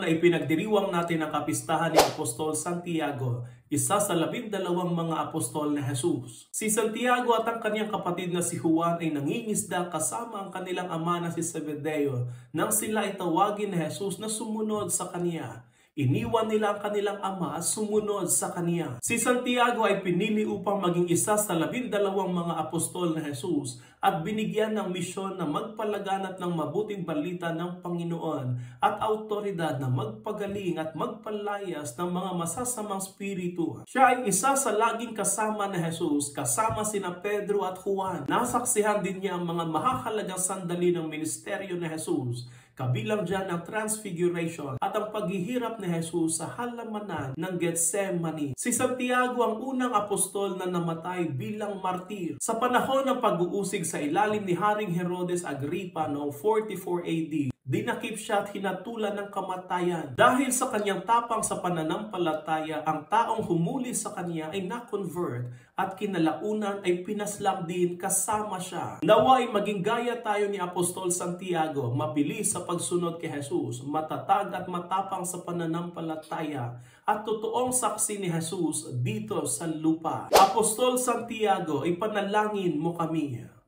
ay pinagdiriwang natin ang kapistahan ni Apostol Santiago, isa sa 12 mga apostol ni Jesus. Si Santiago at ang kanyang kapatid na si Juan ay nangingisda kasama ang kanilang ama na si Zebedeo nang sila ay tawagin ni Jesus na sumunod sa kanya. Iniwan nila ang kanilang ama at sumunod sa kanya. Si Santiago ay pinili upang maging isa sa 12 mga apostol na Jesus at binigyan ng misyon na magpalaganap ng mabuting balita ng Panginoon at autoridad na magpagaling at magpalayas ng mga masasamang spiritu. Siya ay isa sa laging kasama ni Jesus, kasama sina Pedro at Juan. Nasaksihan din niya ang mga mahahalagang sandali ng ministeryo ni Jesus. Kabilang dyan ang transfiguration at ang paghihirap ni Jesus sa halamanan ng Getsemani. Si Santiago ang unang apostol na namatay bilang martir. Sa panahon ng pag-uusig sa ilalim ni Haring Herodes Agripa noong 44 AD, dinakip siya at hinatulan ng kamatayan. Dahil sa kanyang tapang sa pananampalataya, ang taong humuli sa kanya ay na-convert at kinalaunan ay pinaslang din kasama siya. Nawa ay maging gaya tayo ni Apostol Santiago, mabilis sa pagsunod kay Jesus, matatag at matapang sa pananampalataya, at totoong saksi ni Jesus dito sa lupa. Apostol Santiago, ipanalangin mo kami.